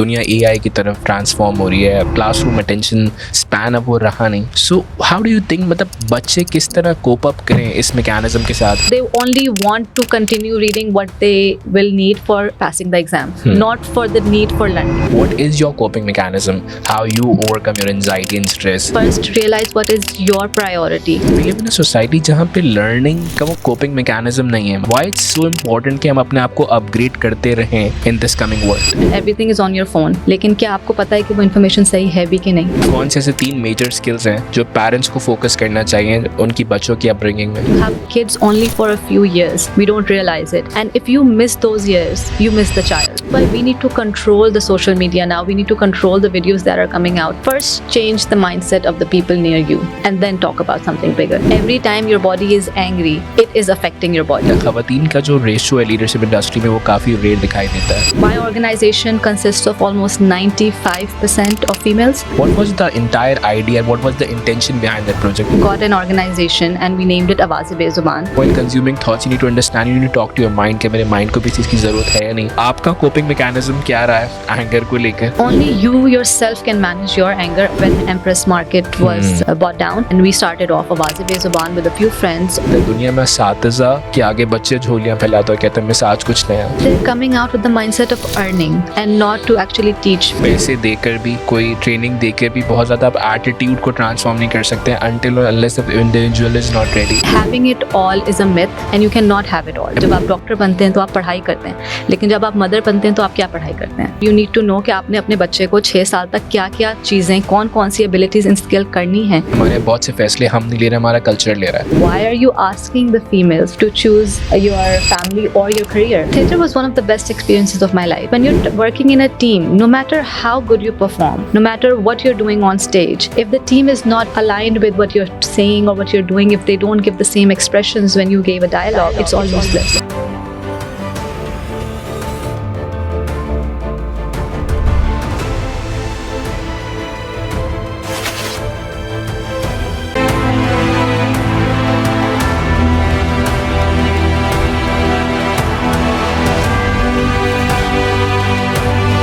दुनिया AI की तरफ ट्रांसफॉर्म हो रही है, क्लासरूम अटेंशन स्पैन अब वो रहा नहीं. So how do you think मतलब बच्चे किस तरह कोप अप करें इस मैकेनिज्म के साथ? They only want to continue reading what they will need for passing the exam, not for the need for learning. What is your coping mechanism? How you overcome your anxiety and stress? First, realize what is your priority. We live in a society जहाँ पे learning का वो coping mechanism नहीं है. Why it's so important कि हम अपने आप को अपग्रेड करते रहें in this coming world? Everything is on your phone. लेकिन क्या आपको पता है कि वो इन्फॉर्मेशन सही है भी कि नहीं? कौन से ऐसे 3 मेजर स्किल्स हैं जो पेरेंट्स को फोकस करना चाहिए उनकी बच्चों की अपब्रिंगिंग में? You have kids only for a few years. We don't realize it. And if you miss those years, you miss the child. But we need to control the social media now. We need to control the videos that are coming out. First, change the mindset of the people near you and then talk about something bigger. Every time your body is angry, it is affecting your body. खवातीन का जो ratio है leadership industry में वो काफी rare दिखाई देता है. My organization consists of almost 95% of females. What was the entire idea? What was the intention behind that project? We got an organization and we named it Awaz-e-Bezuban. While consuming thoughts, you need to understand, you need to talk to your mind कि मेरे mind को भी इस चीज़ की ज़रूरत है या नहीं. आपका coping mechanism क्या रहा है anger को लेकर? Only you yourself can manage your anger. When Empress Market was bought down and we started off Awaz-e-Bezuban with a few friends. दुनिया में सातिज़ा के आगे बच्चे झोलियाँ फैलाते हैं कहते हैं मैं आज कुछ नया. They're coming out with the mindset of earning and not to actually teach. पैसे देकर भी कोई ट्रेनिंग देकर भी बहुत ज़्यादा आप एटीट्यूड को ट्रांसफॉर्म नहीं कर सकते until or unless the individual is not ready. Having it all is a myth and you cannot have it all. जब आप डॉक्टर बनते हैं तो आप पढ़ाई करते हैं, लेकिन जब आप मदर बनते हैं तो आप क्या पढ़ाई करते हैं? You need to know कि आपने अपने बच्चे को 6 साल तक क्या क्या चीज़ें, कौन कौन सी एबिलिटीज इंस्टिल करनी है. हमारे बहुत से फैसले हम नहीं ले रहे, हमारा कल्चर ले रहा है. Why are you asking the females to choose your family or your career? Theatre was one of the best experiences of my life. When you're working in a team, no matter how good you perform, no matter what you're doing on stage, if the team is not aligned with what you're saying or what you're doing, if they don't give the same expressions when you gave a dialogue, it's all useless.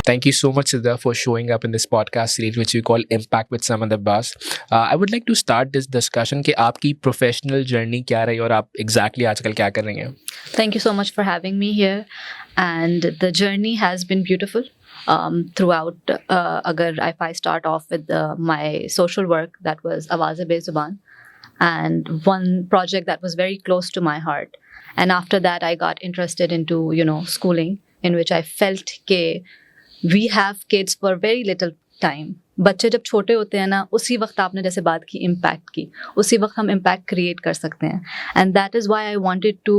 Thank you so much, Siddha, for showing up in this podcast series, which we call Impact with Samad Abbas. I would like to start this discussion कि आपकी professional journey क्या रही और आप exactly आजकल क्या कर रही हैं? Thank you so much for having me here. And the journey has been beautiful throughout. If I start off with my social work, that was Awaz-e-Bezuban, and one project that was very close to my heart. And after that, I got interested into schooling, in which I felt के we have kids for very little time. बच्चे जब छोटे होते हैं ना, उसी वक्त आपने जैसे बात की इम्पैक्ट की, उसी वक्त हम इम्पैक्ट क्रिएट कर सकते हैं. And that is why I wanted to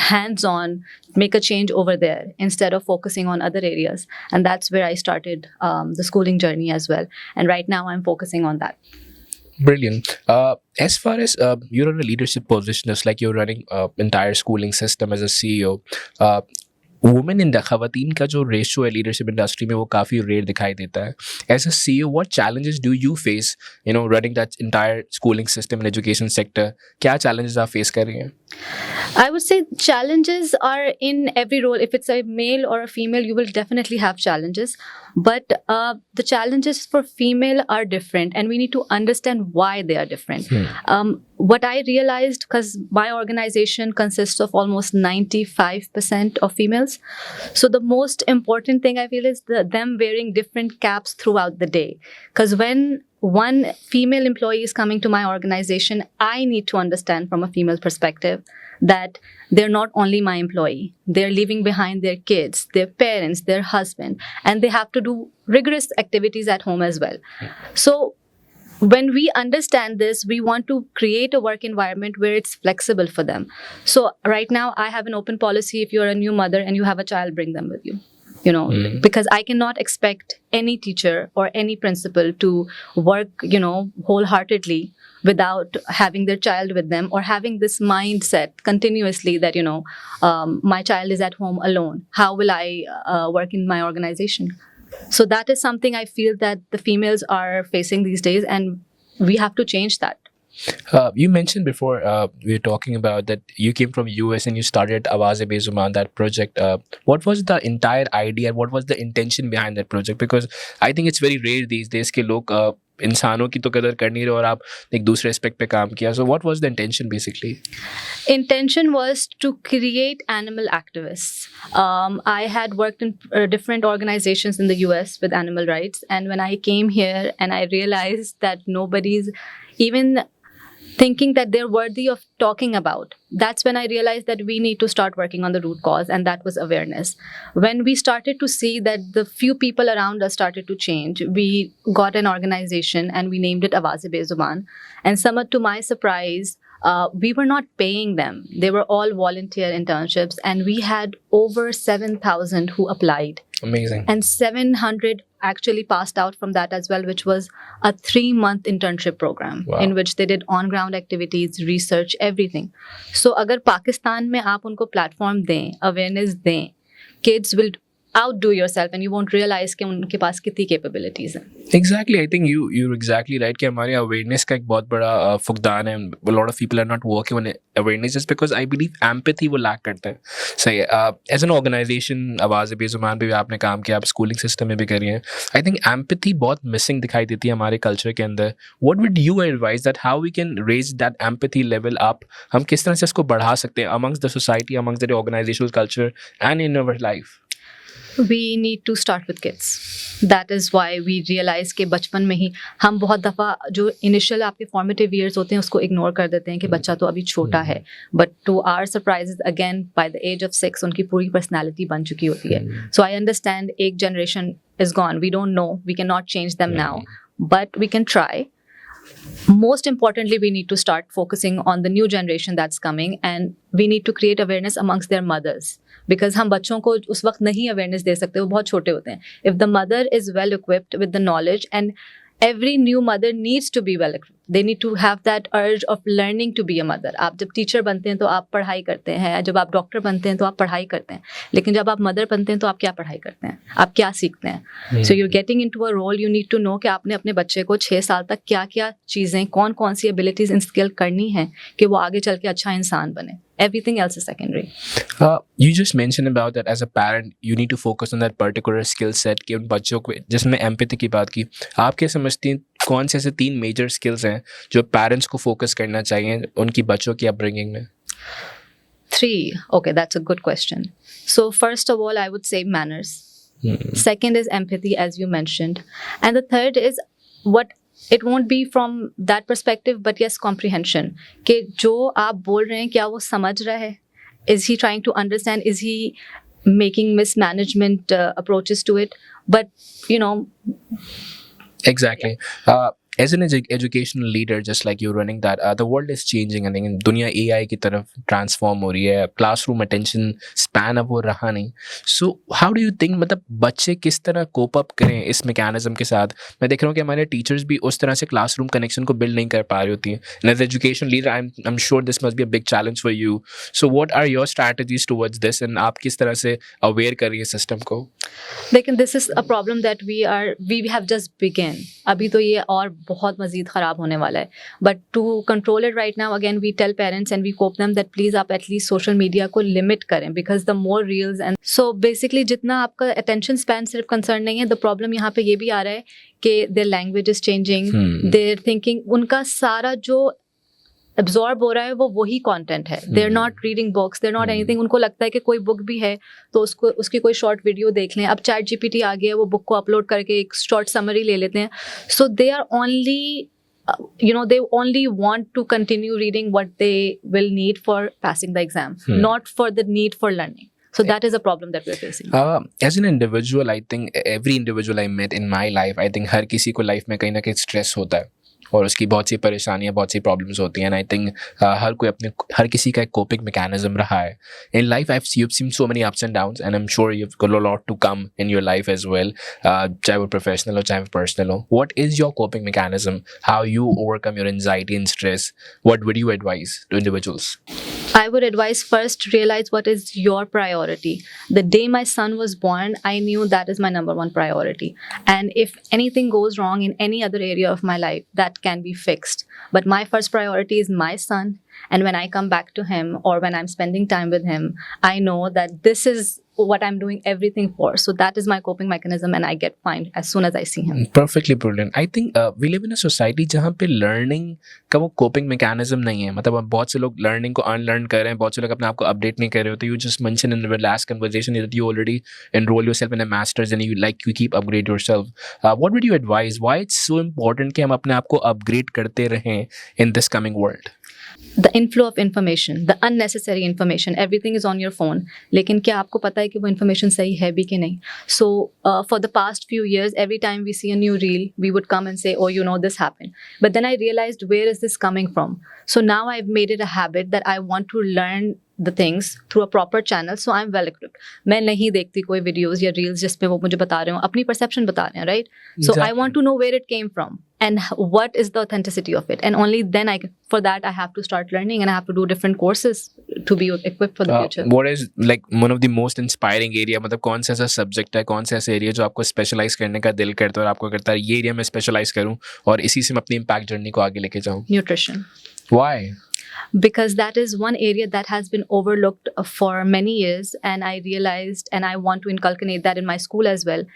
hands on make a change over there instead of focusing on other areas. And that's where I started the schooling journey as well. And right now I'm focusing on that. Brilliant. As far as you're in a leadership position, it's like you're running entire schooling system as a CEO. Women in the खवातीन का जो ratio है leadership industry में वो काफ़ी rare दिखाई देता है. As a CEO, what challenges do you face running that entire schooling system and education sector? क्या चैलेंजेस आप फेस कर रही हैं? I would say challenges are in every role. If it's a male or a female, you will definitely have challenges. But the challenges for female are different, and we need to understand why they are different. What I realized, because my organization consists of almost 95% of females, so the most important thing I feel is them wearing different caps throughout the day. Because when one female employee is coming to my organization, I need to understand from a female perspective that they're not only my employee. They're leaving behind their kids, their parents, their husband, and they have to do rigorous activities at home as well. So when we understand this, we want to create a work environment where it's flexible for them. So right now, I have an open policy. If you're a new mother and you have a child, bring them with you. Because I cannot expect any teacher or any principal to work, wholeheartedly without having their child with them or having this mindset continuously that, my child is at home alone. How will I work in my organization? So that is something I feel that the females are facing these days, and we have to change that. You mentioned before we were talking about that you came from US and you started Awaz-e-Bezuban, that project. What was the entire idea? What was the intention behind that project? Because I think it's very rare these days कि लोग इंसानों की तो कदर कर नहीं रहे और आप एक दूसरे एस्पेक्ट पे काम किया. So what was the intention basically? Intention was to create animal activists. I had worked in different organizations in the US with animal rights, and when I came here and I realized that nobody's even thinking that they're worthy of talking about, that's when I realized that we need to start working on the root cause, and that was awareness. When we started to see that the few people around us started to change, we got an organization and we named it Awaz-e-Bezuban. And somewhat to my surprise, we were not paying them. They were all volunteer internships, and we had over 7,000 who applied. Amazing. And 700 actually passed out from that as well, which was a 3-month internship program. Wow. In which they did on-ground activities, research, everything. So अगर पाकिस्तान में आप उनको platform दें, awareness दें, kids will outdo yourself and you won't realize कि उनके पास कितनी capabilities हैं. Exactly. I think you're exactly right कि हमारे awareness का एक बहुत बड़ा फुकदान है. A lot of people are not working on awareness just because I believe empathy वो lack करता है. सही है. As an organization, Awaz-e-Bezuban पे भी आपने काम किया, आप schooling system में भी कर रही हैं. I think empathy बहुत missing दिखाई देती है हमारे culture के अंदर. What would you advise that how we can raise that empathy level up? हम किस तरह से इसको बढ़ा सकते हैं amongst the society, amongst the organizational culture and in our life? We need to start with kids. That is why we realize कि बचपन में ही हम बहुत दफ़ा जो initial आपके formative years होते हैं उसको ignore कर देते हैं कि बच्चा तो अभी छोटा है. But to our surprises, again, by the age of 6, उनकी पूरी personality बन चुकी होती है. So I understand एक generation is gone. We don't know. We cannot change them now. But we can try. Most importantly, we need to start focusing on the new generation that's coming, and we need to create awareness amongst their mothers. Because हम बच्चों को उस वक्त नहीं awareness दे सकते, वो बहुत छोटे होते हैं. If the mother is well equipped with the knowledge, and every new mother needs to be well equipped. They need to have that urge of learning to be a mother. आप जब teacher बनते हैं तो आप पढ़ाई करते हैं, जब आप डॉक्टर बनते हैं तो आप पढ़ाई करते हैं, लेकिन जब आप मदर बनते हैं तो आप क्या पढ़ाई करते हैं, आप क्या सीखते हैं. So you're getting into a role, you need to know कि आपने अपने बच्चे को 6 साल तक क्या क्या चीज़ें, कौन कौन सी abilities and skill करनी है कि वो आगे चल के अच्छा इंसान बने. Everything else is secondary. You just mentioned about that as a parent, you need to focus on that particular skill set कि उन बच्चों को, जिसमें empathy की बात की, आप क्या समझती हैं कौन से ऐसे 3 major skills हैं जो parents को focus करना चाहिए उनकी बच्चों की upbringing में? 3. Okay, that's a good question. So first of all, I would say manners. Second is empathy, as you mentioned. And the third is what it won't be from that perspective, but yes, comprehension. कि जो आप बोल रहे हैं क्या वो समझ रहा है? Is he trying to understand? Is he making mismanagement approaches to it? But, you know. Exactly. As an educational leader, just like you running that, the world is changing. I think दुनिया AI की तरफ transform हो रही है. Classroom attention span अब वो रहा नहीं. So how do you think, मतलब बच्चे किस तरह cope up करें इस mechanism के साथ? मैं देख रहा हूँ कि हमारे teachers भी उस तरह से classroom connection को build नहीं कर पा रही होती हैं. And as an education leader, I'm sure this must be a big challenge for you. So what are your strategies towards this? And आप किस तरह से aware कर रही है system को? लेकिन this is a problem that we have just begun. अभी तो ये और बहुत मज़ीद ख़राब होने वाला है. But to control it right now, again, we tell parents and we cope them that please आप at least social media को limit करें, because the more reels and so basically जितना आपका attention span सिर्फ concern नहीं है, the problem यहाँ पे ये भी आ रहा है कि their language is changing, their thinking, उनका सारा जो absorb हो रहा है वो वही कंटेंट है. They're not reading books, they're not anything. उनको लगता है कि कोई बुक भी है तो उसकी कोई शॉर्ट वीडियो देख लें. अब ChatGPT आ गया है, वो बुक को अपलोड करके एक शॉर्ट समरी ले लेते हैं. So they are only they only want to continue reading what they will need for passing the exam, not for the need for learning. So that is a problem that we're facing. As an individual, I think every individual I met in my life, I think हर किसी को life में कहीं ना कहीं stress होता है और उसकी बहुत सी परेशानियाँ, बहुत सी प्रॉब्लम्स होती हैं. एंड आई थिंक हर किसी का एक कोपिंग मैकेनिज्म रहा है in life. you've seen so many ups and downs, and I'm sure you've got a lot to come in your life as well, चाहे वो प्रोफेशनल हो चाहे वो पर्सनल हो. What is your coping mechanism? How you overcome your anxiety and stress? What would you advise to individuals? I would advise first realize what is your priority. The day my son was born, I knew that is my number one priority. And if anything goes wrong in any other area of my life, that can be fixed. But my first priority is my son. And when I come back to him or when I'm spending time with him, I know that this is what I'm doing everything for. So that is my coping mechanism, and I get fine as soon as I see him. Perfectly brilliant. I think we live in a society जहाँ पे learning का वो coping mechanism नहीं है. मतलब अब बहुत से लोग learning को unlearn कर रहे हैं, बहुत से लोग अपने आप को update नहीं कर रहे होते. You just mentioned in the last conversation that you already enroll yourself in a master's and you keep upgrade yourself. What would you advise? Why it's so important कि हम अपने आप को upgrade करते रहें in this coming world? The inflow of information, the unnecessary information, everything is on your phone. लेकिन क्या आपको पता है कि वो information सही है भी कि नहीं? So for the past few years, every time we see a new reel, we would come and say, oh, you know, this happened. But then I realized, where is this coming from? So now I've made it a habit that I want to learn the things through a proper channel, so I'm well equipped. मैं नहीं देखती कोई videos या reels जिसमें वो मुझे बता रहे हो, अपनी perception बता रहे हैं, right? So I want to know where it came from and what is the authenticity of it, and only then for that I have to start learning, and I have to do different courses to be equipped for the future. What is like one of the most inspiring area? मतलब कौन सा ऐसा subject है, कौन सा ऐसा area जो आपको specialize करने का दिल करता है और आपको करता है ये area में specialize करूँ और इसी से मैं अपनी impact journey को आगे लेके जाऊँ? Nutrition. Why? Because that is one area that has been overlooked for many years, and I realized, and I want to inculcate that in my school as well,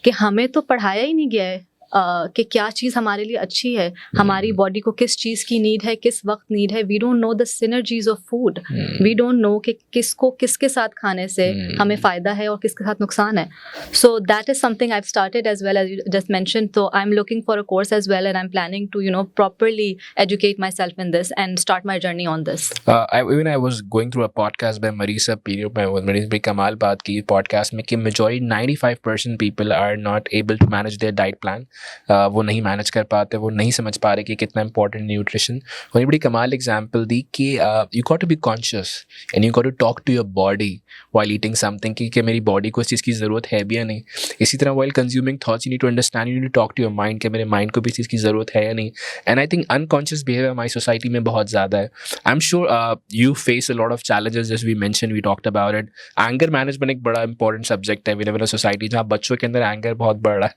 कि हमें तो पढ़ाया ही नहीं गया है कि क्या चीज़ हमारे लिए अच्छी है, हमारी बॉडी को किस चीज़ की नीड है, किस वक्त नीड है. We don't know the synergies of food. We don't know कि किसको किसके साथ खाने से हमें फ़ायदा है और किसके साथ नुकसान है. So that is something I have started as well as you just mention. तो I am looking for a course as well, and I am planning to properly educate myself in this and start my journey on this. I was going through a podcast by Marisa Perio, Marisa Kamal बात की podcast में कि majority 95% people are not able to manage their diet plan. वो नहीं manage कर पाते, वो नहीं समझ पा रहे कि कितना इंपॉर्टेंट न्यूट्रिशन. उन्होंने बड़ी कमाल एग्जांपल दी कि you got to be conscious and you got to talk to your body while eating something कि मेरी बॉडी को इस चीज़ की ज़रूरत है भी या नहीं. इसी तरह while consuming thoughts you need to understand, you need to talk to your mind कि मेरे माइंड को भी इस चीज़ की ज़रूरत है या नहीं. And I think unconscious behaviour हमारी सोसाइटी में बहुत ज़्यादा है. I am sure you face a lot of challenges just we mention, we talked about it. Anger management एक बड़ा इंपॉर्टेंट सब्जेक्ट है विद इन अ सोसाइटी जहाँ बच्चों के अंदर एंगर बहुत बढ़ रहा है,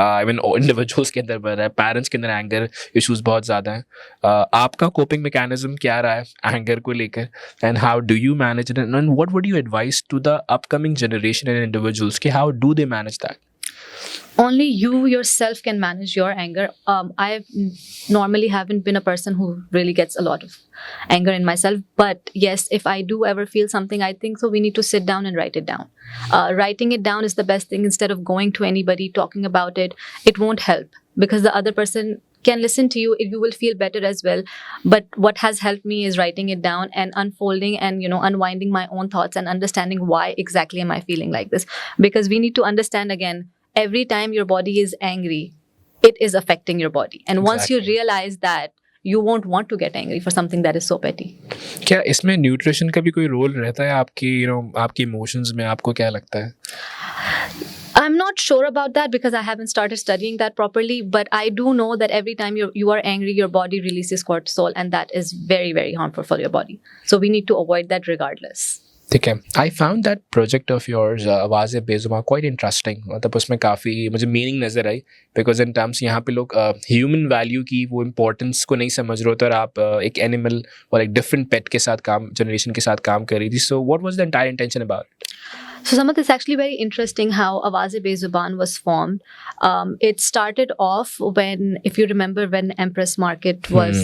आई मीन इंडिविजुअल्स के अंदर बढ़ रहा है, पेरेंट्स के अंदर एंगर इश्यूज बहुत ज़्यादा हैं. आपका कोपिंग मैकेनिज्म क्या रहा है एंगर को लेकर, and how do you manage it, and what would you advise to the upcoming generation and individuals कि how do they manage that? Only you yourself can manage your anger. I normally haven't been a person who really gets a lot of anger in myself, but yes, if I do ever feel something, I think so we need to sit down and write it down. Writing it down is the best thing. Instead of going to anybody, talking about it, it won't help because the other person can listen to you. You will feel better as well. But what has helped me is writing it down and unfolding and unwinding my own thoughts and understanding why exactly am I feeling like this. Because we need to understand again, every time your body is angry, it is affecting your body. And once you realize that, you won't want to get angry for something that is so petty. क्या इसमें nutrition का भी कोई role रहता है आपकी आपकी emotions में? आपको क्या लगता है? I'm not sure about that because I haven't started studying that properly, but I do know that every time you are angry, your body releases cortisol, and that is very, very harmful for your body. So we need to avoid that regardless. ठीक है. I found that project of yours आवाज़ Bezubaan quite interesting. मतलब उसमें काफ़ी मुझे meaning नज़र आई because in terms यहाँ पे लोग ह्यूमन वैल्यू की वो इम्पोर्टेंस को नहीं समझ रहे होते और आप एक एनिमल और एक डिफरेंट पेट के साथ जनरेशन के साथ काम कर रही थी. So what was the entire intention about it? So Samat, it's actually very interesting how Awaz-e-Bezuban was formed. It started off when, if you remember, when Empress Market was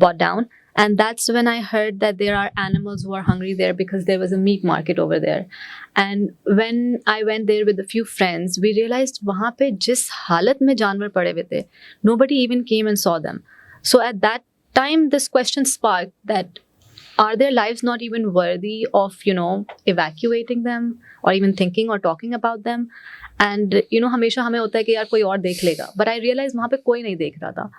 bought down. And that's when I heard that there are animals who are hungry there because there was a meat market over there. And when I went there with a few friends, we realized वहाँ पे जिस हालत में जानवर पड़े हुए थे, nobody even came and saw them. So at that time, this question sparked that, are their lives not even worthy of, evacuating them or even thinking or talking about them? And, हमेशा हमें होता है कि यार कोई और देख लेगा. But I realized वहाँ पे कोई नहीं देख रहा था.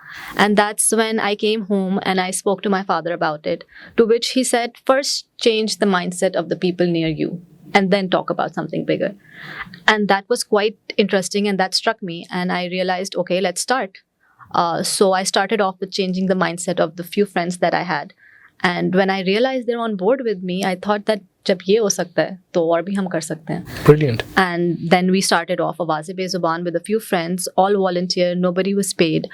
And that's when I came home and I spoke to my father about it. To which he said, first change the mindset of the people near you and then talk about something bigger. And that was quite interesting and that struck me. And I realized, okay, let's start. So I started off with changing the mindset of the few friends that I had. And when I realized they're on board with me, I thought that जब ये हो सकता है तो और भी हम कर सकते हैं. Brilliant. And then we started off Awaaz-e-Bezuban with a few friends, all volunteer, nobody was paid.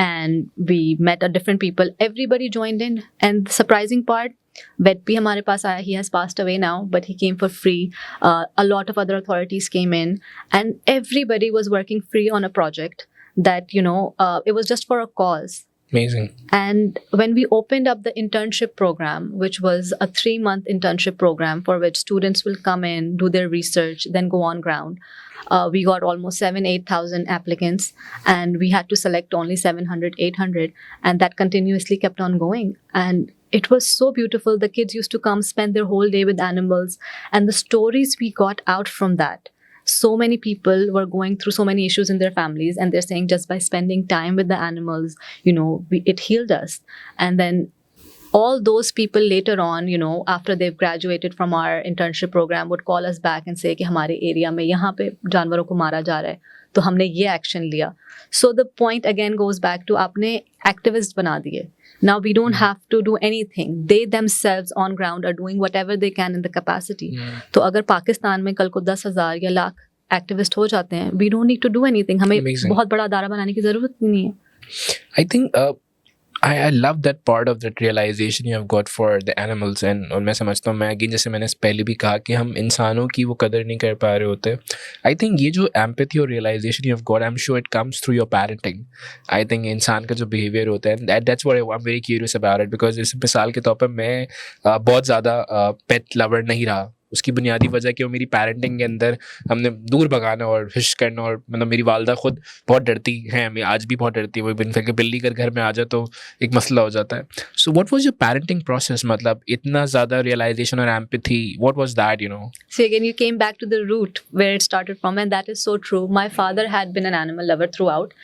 And we met different people. Everybody joined in. And the surprising part, Vet bhi hamare paas aaya. He has passed away now, but he came for free. A lot of other authorities came in. And everybody was working free on a project that, it was just for a cause. Amazing. And when we opened up the internship program, which was a 3-month internship program for which students will come in, do their research, then go on ground, we got almost 8,000 applicants, and we had to select only 700, 800, and that continuously kept on going. And it was so beautiful. The kids used to come spend their whole day with animals, and the stories we got out from that. So many people were going through so many issues in their families, and they're saying just by spending time with the animals, it healed us. And then all those people later on, after they've graduated from our internship program, would call us back and say कि हमारे area में यहाँ पे जानवरों को मारा जा रहा है, तो हमने ये action लिया. So the point again goes back to आपने activist बना दिए. Now we don't have to do anything. They themselves on ground are doing whatever they can in the capacity. तो अगर पाकिस्तान में कल को 10,000 या लाख एक्टिविस्ट हो जाते हैं, we don't need to do anything. हमें बहुत बड़ा अदारा बनाने की ज़रूरत नहीं है. I think I love that part of that realization you have got for the animals. And और मैं समझता हूँ, मैं अगेन जैसे मैंने पहले भी कहा कि हम इंसानों की वो कदर नहीं कर पा रहे होते. I think ये जो empathy और realization you have got, I'm sure it comes through your parenting. I think इंसान का जो behavior होता है, that's what I'm very curious about it, because इस मिसाल के तौर पर मैं बहुत ज़्यादा pet lover नहीं रहा. उसकी बुनियादी वजह कि वो मेरी पेरेंटिंग के अंदर हमने दूर भगाना और हिश करना, और मतलब मेरी वालदा खुद बहुत डरती हैं, मैं आज भी बहुत डरती है. वो इनफैक्ट बिल्ली कर घर में आ जाए तो एक मसला हो जाता है. So what was your parenting process? मतलब इतना ज़्यादा रियलाइजेशन और empathy, what was that? So again, you came back to the root where it started from, and that is so true. My father had been an animal lover throughout,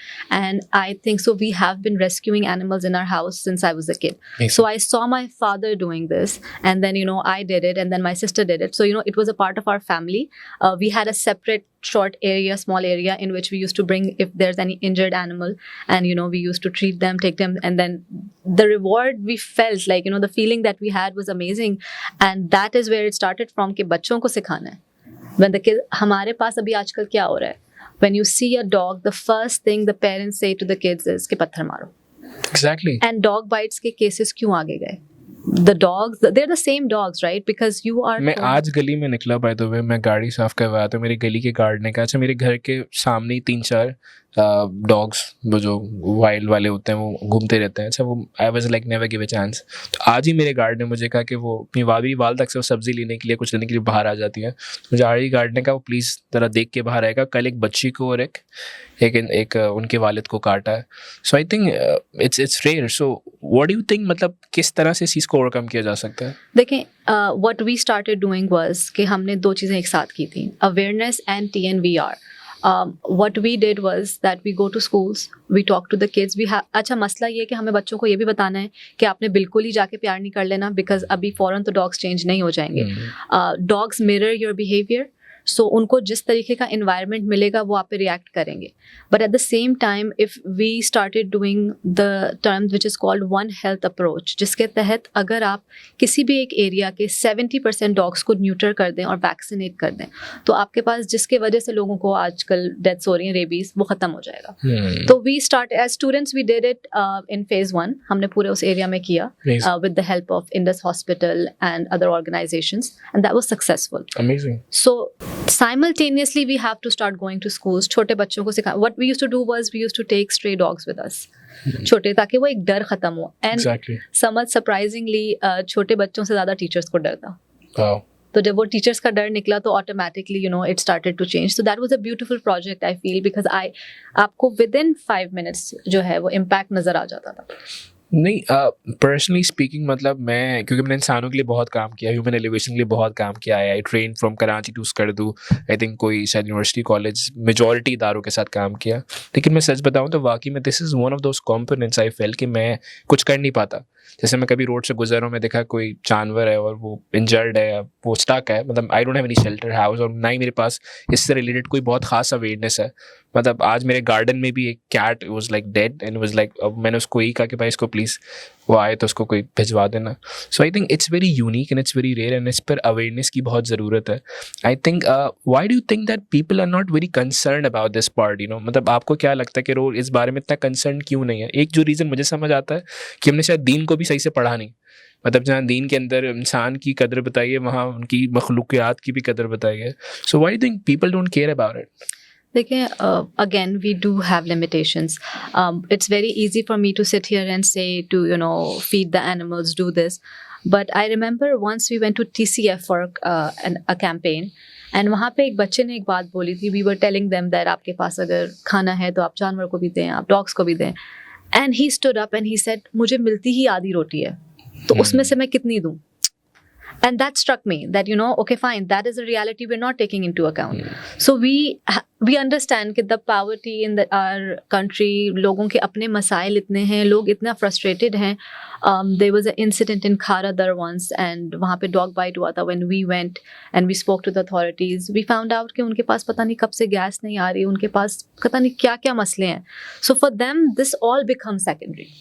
and I think so we have been rescuing animals in our house since I was a kid. So I saw my father doing this, and then I did it, and then my sister did it. So it was a part of our family. We had a separate short area, small area in which we used to bring if there's any injured animal, and we used to treat them, take them, and then the reward we felt like the feeling that we had was amazing. And that is where it started from, कि बच्चों को सिखाना है. When the kid, हमारे पास अभी आजकल क्या हो रहा है, when you see a dog, the first thing the parents say to the kids is कि पत्थर मारो. Exactly. And dog bites के cases क्यों आगे गए? The dogs, they're the same dogs, right? Because you are. मैं आज गली में निकला, बाय द वे, मैं गाड़ी साफ करवाया था, मेरे गली के गार्ड ने कहा अच्छा मेरे घर के सामने ही 3-4 डॉग्स वो जो वाइल्ड वाले होते हैं वो घूमते रहते हैं. अच्छा, वो I was like never give a chance. तो आज ही मेरे गार्ड ने मुझे कहा कि वो अपनी वाल तक से वो सब्ज़ी लेने के लिए, कुछ लेने के लिए बाहर आ जाती है. मुझे आज ही गार्ड ने कहा वो प्लीज़ ज़रा देख के बाहर आएगा, कल एक बच्ची को और एक उनके वालिद को काटा है. So I think it's rare. So what do you think, मतलब किस तरह से इस चीज़ को ओवरकम किया जा सकता है? देखें, what we started doing was कि हमने 2 चीज़ें एक साथ की थी, awareness and TNVR. What we did was that we go to schools, we talk to the kids. अच्छा, मसला ये है कि हमें बच्चों को ये भी बताना है कि आपने बिल्कुल ही जाके प्यार नहीं कर लेना, बिकॉज अभी फ़ौरन तो डॉग्स चेंज नहीं हो जाएंगे. Dogs mirror your behaviour. सो उनको जिस तरीके का इन्वायरमेंट मिलेगा वो आप पे रिएक्ट करेंगे. But at the same time if we started doing the term which is called one health approach, जिसके तहत अगर आप किसी भी एक एरिया के 70% डॉग्स को न्यूटर कर दें और वैक्सीनेट कर दें, तो आपके पास जिसके वजह से लोगों को आजकल डेथ्स हो रही हैं, रेबीज़, वो ख़त्म हो जाएगा. तो we start as students, we did it in phase 1. हमने पूरे उस एरिया में किया with the help of Indus hospital and other organisations, and that was successful. Amazing. So simultaneously we have to start going to schools. छोटे बच्चों को सिखा. What we used to do was we used to take stray dogs with us. छोटे, ताकि वो एक डर खत्म हो. And समझ surprisingly छोटे बच्चों से ज़्यादा टीचर्स को डर था. Wow. तो जब वो टीचर्स का डर निकला तो automatically it started to change. So that was a beautiful project, I feel, because आपको within 5 minutes जो है वो impact नज़र आ जाता था. नहीं, पर्सनली स्पीकिंग, मतलब मैं, क्योंकि मैंने इंसानों के लिए बहुत काम किया, ह्यूमन एलिवेशन के लिए बहुत काम किया है. I train from Karachi to Skardu, I think कोई शायद यूनिवर्सिटी कॉलेज, मेजॉरिटी इदारों के साथ काम किया. लेकिन मैं सच बताऊं तो वाकई में this is one of those components I fail कि मैं कुछ कर नहीं पाता. जैसे मैं कभी रोड से गुजर रहा हूँ, मैं देखा कोई जानवर है और वो इंजर्ड है, वो स्टक है, मतलब आई don't have any shelter house, और ना ही मेरे पास इससे रिलेटेड कोई बहुत ख़ास अवेयरनेस है. मतलब आज मेरे गार्डन में भी एक cat was like dead and was like, अब मैंने उसको यही कहा कि भाई इसको प्लीज़ वो आए तो उसको कोई भिजवा देना. So I think it's very unique and it's very rare and इस पर अवेयरनेस की बहुत ज़रूरत है. I think why do you think that people are not very concern about this part, you know, मतलब आपको क्या लगता है कि रोल इस बारे में इतना कंसर्न क्यों नहीं है? एक जो रीज़न मुझे समझ आता है कि हमने शायद दीन को भी सही से पढ़ा नहीं. मतलब जहाँ दीन के अंदर इंसान की कदर बताई है वहाँ उनकी मखलूक़ियात की भी कदर बताई है. So why do you think people don't care about it? देखिए, again we do have limitations. It's very easy for me to sit here and say to, you know, feed the animals, do this, but I remember once we went to TCF for a campaign, and वहाँ पे एक बच्चे ने एक बात बोली थी. We were telling them that आपके पास अगर खाना है तो आप जानवर को भी दें, आप डॉग्स को भी दें. And he stood up and he said, मुझे मिलती ही आधी रोटी है, तो उसमें से मैं कितनी दूँ? And that struck me that, you know, okay, fine, that is a reality we're not taking into account. So we understand that the poverty in our country, लोगों के अपने मसाइल इतने हैं, लोग इतना frustrated हैं. There was an incident in Kharadar once, and वहाँ पे dog bite हुआ था. When we went and we spoke to the authorities, we found out कि उनके पास पता नहीं कब से गैस नहीं आ रही, उनके पास पता नहीं क्या क्या मसले हैं. So for them, this all becomes secondary.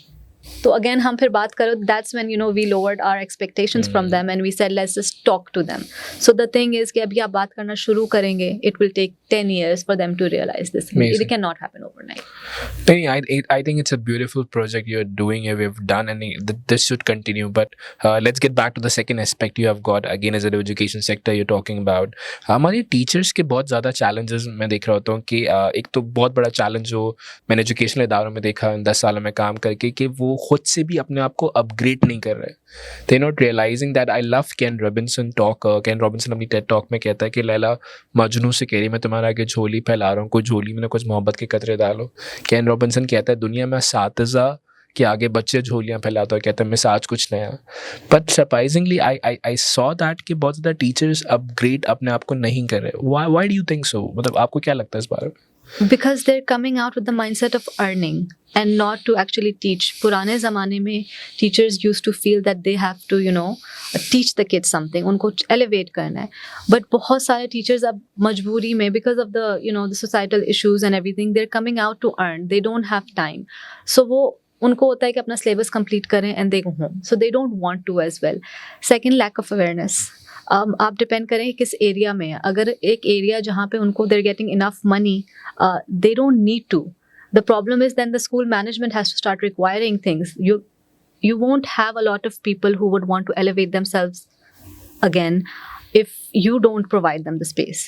तो अगेन हम फिर बात करो, that's when, you know, we lowered our expectations from them and we said let's just talk to them. So the thing is कि अभी आप बात करना शुरू करेंगे, it will take 10 years for them to realise this. It can not happen overnight. I think it's a beautiful project you're doing and we've done, and this should continue. But let's get back to the second aspect you have got again as an education sector you're talking about. हमारे teachers के बहुत ज़्यादा challenges मैं देख रहा होता हूँ कि एक तो बहुत बड़ा challenge जो मैंने एजुकेशनल इदारों में देखा 10 सालों में काम करके कि वो खुद से भी अपने आप को अपग्रेड नहीं कर रहे. They're not realizing that. I love Ken Robinson talk. Ken Robinson अपनी TED talk में कहता है कि लैला मजनू से कह रही मैं तुम्हारा आगे झोली फैला रहा हूँ, कोई झोली में कुछ मोहब्बत के कतरे डालो. Ken Robinson कहता है दुनिया में असातिज़ा के आगे बच्चे झोलियाँ फैलाता है, कहता है मिसाज कुछ नया. But surprisingly I saw that कि बहुत ज़्यादा टीचर्स अपग्रेड अपने आप को नहीं कर रहे. Why do you think so? मतलब आपको क्या लगता है इस बारे में? Because they're coming out with the mindset of earning and not to actually teach. पुराने ज़माने में teachers used to feel that they have to, you know, teach the kids something. उनको elevate करना है. But बहुत सारे teachers अब मजबूरी में, because of the, you know, the societal issues and everything, they're coming out to earn. They don't have time. So वो उनको होता है कि अपना syllabus complete करें and they go home. So they don't want to as well. Second, lack of awareness. आप depend करें कि किस एरिया में है. अगर एक एरिया जहाँ पे उनको there getting enough money, they don't need to. The problem is then the school management has to start requiring things. You won't have a lot of people who would want to elevate themselves again if you don't provide them the space.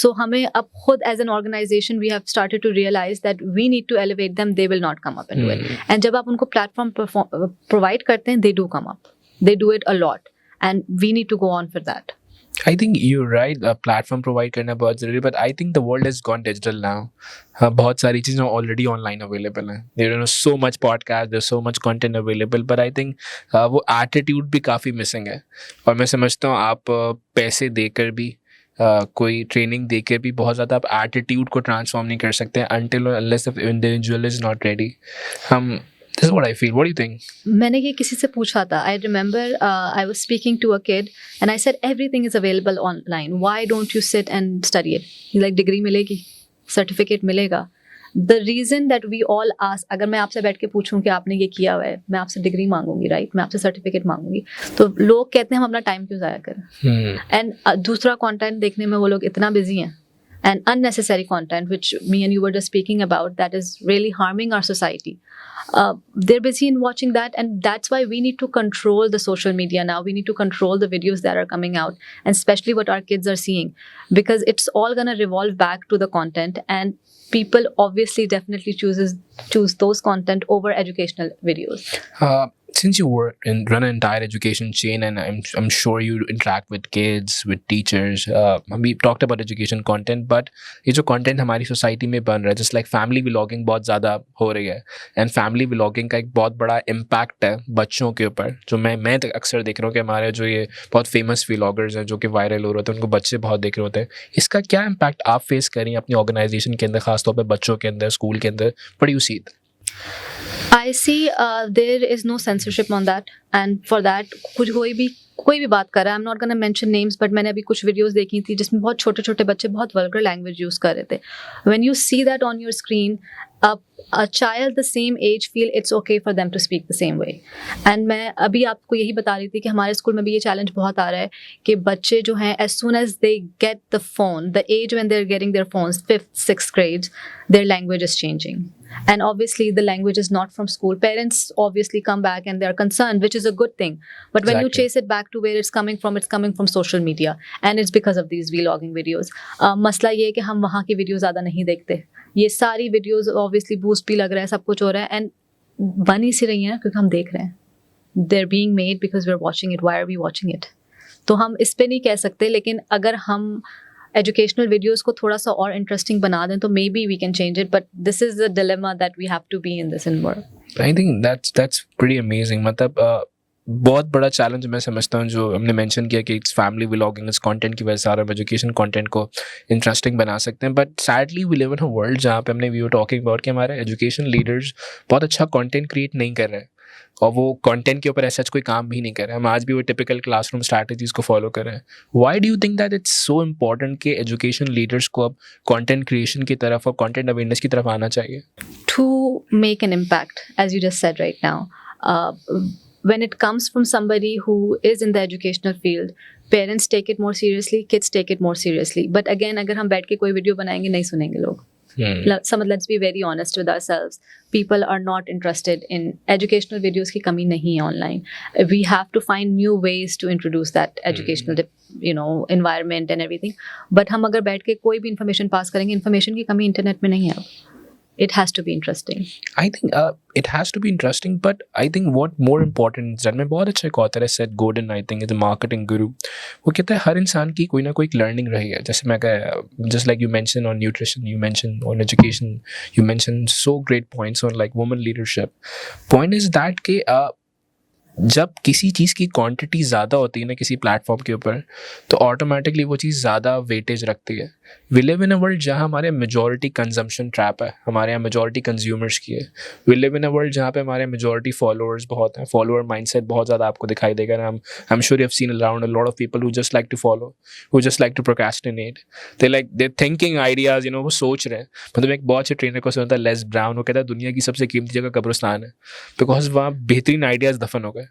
So हमें अब खुद as an organization we have started to realize that we need to elevate them. They will not come up and do it. And जब आप उनको platform provide करते हैं, they do come up. They do it a lot. And we need to go on for that. I think you're right. Platform provide करना बहुत ज़रूरी, but I think the world has gone digital now. बहुत सारी चीज़ें already online available हैं. There are so much podcast, there's so much content available, but I think वो attitude भी काफ़ी missing है. और मैं समझता हूँ आप पैसे देकर भी कोई ट्रेनिंग देकर भी बहुत ज़्यादा आप एटीट्यूड को ट्रांसफॉर्म नहीं कर सकते until unless the individual is not ready. This is what I feel. What do you think? मैंने ये किसी से पूछा था. I remember I was speaking to a kid and I said everything is available online. Why don't you sit and study it? He's like, degree मिलेगी, certificate मिलेगा. The reason that we all ask, अगर मैं आपसे बैठ के पूछूं कि आपने ये किया हुआ है, मैं आपसे डिग्री मांगूंगी, राइट, मैं आपसे सर्टिफिकेट मांगूंगी, तो लोग कहते हैं हम अपना टाइम क्यों ज़ाया करें. एंड दूसरा कंटेंट देखने में वो लोग इतना बिजी हैं. And unnecessary content, which me and you were just speaking about, that is really harming our society. They're busy in watching that, and that's why we need to control the social media now. We need to control the videos that are coming out, and especially what our kids are seeing, because it's all going to revolve back to the content, and people obviously definitely choose those content over educational videos. Since you run an entire education chain, and I'm sure you interact with kids, with teachers. We talked about education content, but ये जो content हमारी society में बन रहा है, just like family vlogging बहुत ज़्यादा हो रही है, and family vlogging का एक बहुत बड़ा impact है बच्चों के ऊपर. जो मैं अक्सर देख रहा हूँ कि हमारे जो ये बहुत famous vloggers हैं जो कि viral हो रहे होते हैं, उनको बच्चे बहुत देख रहे होते हैं. इसका क्या impact आप face करें अपनी organization के अंदर, खासतौर पर बच्चों के अंदर, school के अंदर? What do you see? I see there is no censorship on that. And for that कुछ कोई भी बात कर रहा है, I am not gonna mention names, but मैंने अभी कुछ वीडियोस देखी थी जिसमें बहुत छोटे छोटे बच्चे बहुत वल्गर लैंग्वेज यूज कर रहे थे. When you see that on your screen, a child the same age feel it's okay for them to speak the same way. And मैं अभी आपको यही बता रही थी कि हमारे स्कूल में भी ये चैलेंज बहुत आ रहा है कि बच्चे जो हैं as soon as they get the phone, the age when they're getting their phones, 5th, 6th grades, their language is changing. And obviously the language is not from school. Parents obviously come back and they're concerned, which is a good thing. But when you Exactly. chase it back to where it's coming from social media. And it's because of these vlogging videos. मसला ये है कि हम वहाँ की video ज़्यादा नहीं देखते. ये सारी वीडियोस ऑब्वियसली बूस्ट भी लग रहा है, सब कुछ हो रहा है, एंड बन ही सी रही हैं क्योंकि हम देख रहे हैं. They are being made because we are watching it. Why are we watching it? तो हम इस पे नहीं कह सकते, लेकिन अगर हम एजुकेशनल वीडियोस को थोड़ा सा और इंटरेस्टिंग बना दें तो may be we can change it, but this is the dilemma that we have to be in this world. I think that's pretty amazing. मतलब बहुत बड़ा चैलेंज मैं समझता हूँ जो हमने मेंशन किया कि इट्स फैमिली व्लॉगिंग, इस कंटेंट की वजह से हम एजुकेशन कंटेंट को इंटरेस्टिंग बना सकते हैं. But sadly we live in a world जहाँ पे हमने वी वर टॉकिंग अबाउट कि हमारे एजुकेशन लीडर्स बहुत अच्छा कंटेंट क्रिएट नहीं कर रहे हैं और वो कंटेंट के ऊपर ऐसा कोई काम भी नहीं कर रहे हैं. हम आज भी वो टिपिकल क्लासरूम स्ट्रैटेजीज को फॉलो कर रहे हैं. Why do you think that it's so important कि एजुकेशन लीडर्स को अब कंटेंट क्रिएशन की तरफ और कंटेंट अवेयरनेस की तरफ आना चाहिए? To make an impact, as you just said right now, when it comes from somebody who is in the educational field, parents take it more seriously, kids take it more seriously. But again, अगर हम बैठ के कोई video बनाएंगे नहीं सुनेंगे लोग. Let's be very honest with ourselves. People are not interested in educational videos की कमी नहीं है online. We have to find new ways to introduce that educational environment and everything. But हम अगर बैठ के कोई भी information पास करेंगे, information की कमी इंटरनेट में नहीं है अब. It has to be interesting. I think it has to be interesting, but I think what more important is that मैं बहुत अच्छा एक author है Seth Godin, I think is a marketing guru. वो कहता है हर इंसान की कोई ना कोई learning रही है. जैसे मैं कहा, just like you mentioned on nutrition, you mentioned on education, you mentioned so great points on like woman leadership. Point is that कि जब किसी चीज़ की क्वांटिटी ज़्यादा होती है ना किसी प्लेटफॉर्म के ऊपर तो ऑटोमेटिकली वो चीज़ ज़्यादा वेटेज रखती है. We live in a world जहाँ हमारे मेजॉरिटी कंजम्पशन ट्रैप है, हमारे यहाँ मेजॉरिटी कंज्यूमर्स की है. We live in a world जहाँ पे हमारे मेजॉरिटी फॉलोअर्स बहुत हैं. फॉलोअर माइंडसेट बहुत ज़्यादा आपको दिखाई देगा ना. I am sure you have seen around a lot of people who just like to follow, who just like to procrastinate. They thinking ideas, वो सोच रहे हैं. मतलब एक बहुत अच्छे ट्रेनर को सुनता है लेस ब्राउन, वो कहता है दुनिया की सबसे कीमती जगह कब्रिस्तान है बिकॉज वहाँ बेहतरीन आइडियाज़ दफन हो गए.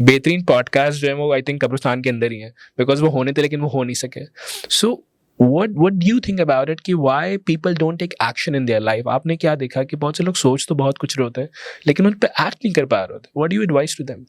बेहतरीन पॉडकास्ट जो है वो आई थिंक कब्रिस्तान के अंदर ही है बिकॉज वो होने थे लेकिन वो हो नहीं सके. सो what do you think about it कि why people don't take action in their life? आपने क्या देखा कि बहुत से लोग सोच तो बहुत कुछ रहे होते हैं लेकिन उन पर एक्ट नहीं कर पा रहे होते. What do you advise to them?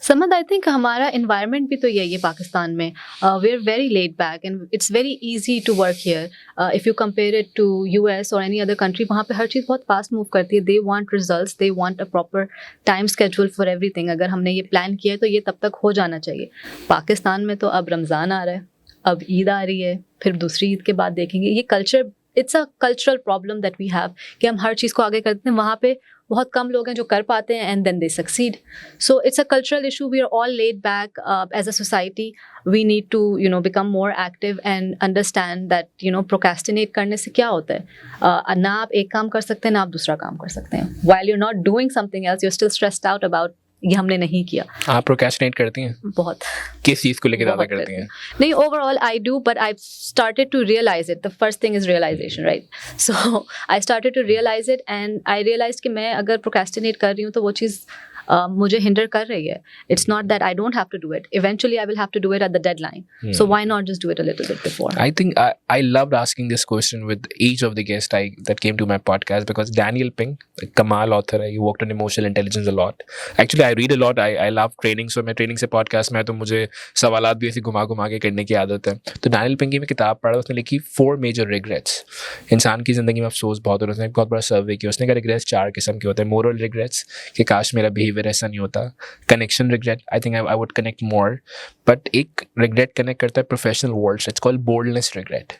Samad, I think हमारा इन्वायरमेंट भी तो यही है पाकिस्तान में. We are very laid back and it's very easy to work here. If you compare it to US और एनी अदर कंट्री, वहाँ पे हर चीज़ बहुत फास्ट मूव करती है. They want results, they want a proper time schedule for everything. अगर हमने ये प्लान किया है तो ये तब तक हो जाना चाहिए. पाकिस्तान में तो अब रमज़ान आ रहा है, अब ईद आ रही है, फिर दूसरी ईद के बाद देखेंगे. ये culture, it's a cultural problem that we have कि हम हर चीज़ को आगे करते हैं. वहाँ पे बहुत कम लोग हैं जो कर पाते हैं and then they succeed. So it's a cultural issue. We are all laid back as a society. We need to become more active and understand that procrastinate करने से क्या होता है. ना आप एक काम कर सकते हैं ना आप दूसरा काम कर सकते हैं. While you are not doing something else, you are still stressed out about ये हमने नहीं किया. आप प्रोक्रेस्टिनेट करती हैं? बहुत. किस चीज़ को लेकर ज़्यादा करती हैं? नहीं, overall I do, but I started to realise it. The first thing is realisation, right? So I started to realise it and I realise कि मैं अगर प्रोक्रेस्टिनेट कर रही हूँ तो वो चीज़ मुझे हिंडर कर रही है. It's not that I don't have to do it. Eventually I will have to do it at the deadline. So why not just do it a little bit before? I think I loved asking this question with each of the guests that came to my podcast because Daniel Pink, Kamal author है, he worked on emotional intelligence a lot. Actually, I read a lot. I love training, so मैं training से podcast में तो मुझे सवालात भी ऐसे घुमा घुमा के करने की आदत है. तो Daniel Pink की मैं किताब पढ़ा, उसने लिखी 4 major regrets. इंसान की ज़िंदगी में अफसोस बहुत होता है. उसने एक बहुत बड़ा सर्वे किया. उसने कहा रिग्रेट्स 4 किस्म के होते हैं. मोरल रिग्रेट्स कि काश मेरा बिहेवियर ऐसा नहीं होता. Connection regret, I think I would connect more. But एक रिग्रेट कनेक्ट करता है प्रोफेशनल वर्ल्ड से. इट्स कॉल्ड बोल्डनेस रिग्रेट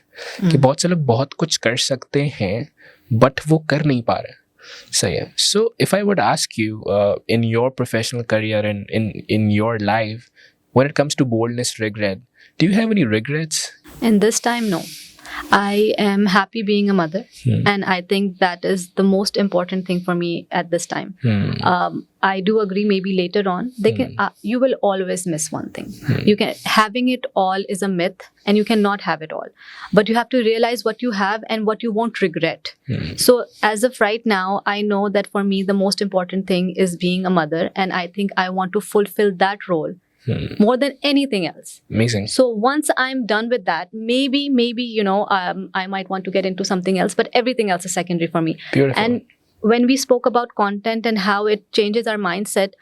कि बहुत से लोग बहुत कुछ कर सकते हैं बट वो कर नहीं पा रहे. सही है. So if I would ask you in your professional career in your life when it comes to boldness regret, do you have any regrets? In this time, no. I am happy being a mother, Hmm. and I think that is the most important thing for me at this time. Hmm. I do agree. Maybe later on, you will always miss one thing. Hmm. You can having it all is a myth, and you cannot have it all. But you have to realize what you have and what you won't regret. Hmm. So as of right now, I know that for me the most important thing is being a mother, and I think I want to fulfill that role Hmm. more than anything else. Amazing. So once I'm done with that, maybe I might want to get into something else, but everything else is secondary for me. Beautiful. And when we spoke about content and how it changes our mindset,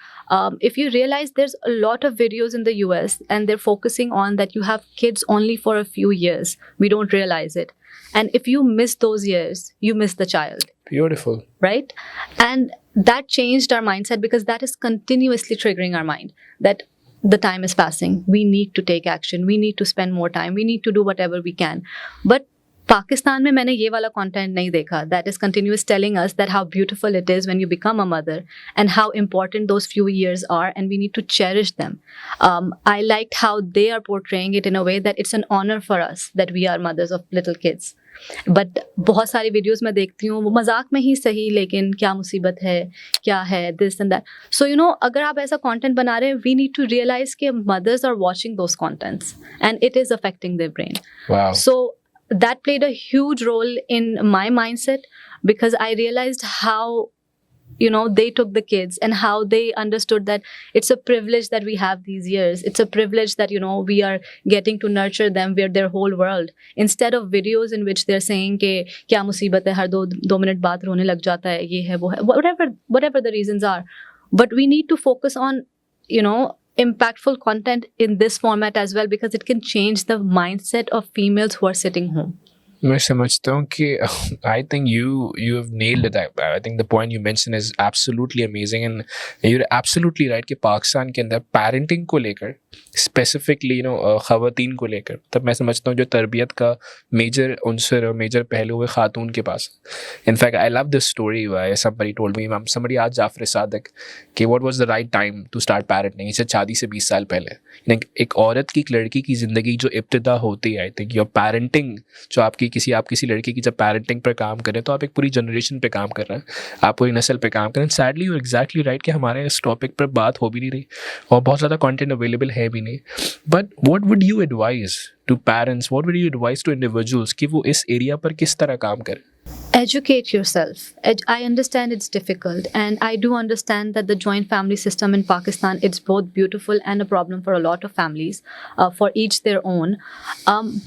if you realize there's a lot of videos in the US and they're focusing on that you have kids only for a few years, we don't realize it. And if you miss those years, you miss the child, Beautiful. right? And that changed our mindset because that is continuously triggering our mind that the time is passing. We need to take action. We need to spend more time. We need to do whatever we can. But Pakistan में मैंने ये वाला content नहीं देखा that is continuous telling us that how beautiful it is when you become a mother and how important those few years are and we need to cherish them. I liked how they are portraying it in a way that it's an honor for us that we are mothers of little kids. But बहुत सारी videos मैं देखती हूँ वो मजाक में ही सही लेकिन क्या मुसीबत है क्या है दिस एंड दैट सो अगर आप ऐसा कंटेंट बना रहे हैं वी नीड टू रियलाइज कि mothers are watching those contents and it is affecting their brain Wow. so that played a huge role in my mindset because I realized how they took the kids and how they understood that it's a privilege that we have these years. It's a privilege that we are getting to nurture them. We're their whole world instead of videos in which they're saying ke kya musibat hai har do minute baad rone lag jata hai ye hai wo hai whatever the reasons are. But we need to focus on impactful content in this format as well because it can change the mindset of females who are sitting home. मैं समझता हूँ कि I think you have nailed it. I think the point you mentioned is absolutely amazing and you're absolutely right कि पाकिस्तान के अंदर parenting को लेकर specifically ख़वातीन को लेकर तब मैं समझता हूँ जो तरबियत का major उनसर और major पहलू है ख़ातून के पास. In fact, I love this story where somebody told me, somebody asked Jafar Sadiq कि what was the right time to start parenting. इसे शादी से 20 साल पहले एक औरत की एक लड़की की ज़िंदगी जो इब्तिदा होती है I think your parenting जो आप किसी लड़की की जब पेरेंटिंग पर काम करें तो आप एक पूरी जनरेशन पे काम कर रहे हैं आप पूरी नस्ल पे काम कर रहे हैं सैडली यू एग्जैक्टली राइट कि हमारे इस टॉपिक पर बात हो भी नहीं रही और बहुत ज़्यादा कंटेंट अवेलेबल है भी नहीं but what would you advise to parents what would you advise to individuals कि वो इस एरिया पर किस तरह काम करें Educate yourself. I understand it's difficult, and I do understand that the joint family system in Pakistan, it's both beautiful and a problem for a lot of families, for each their own.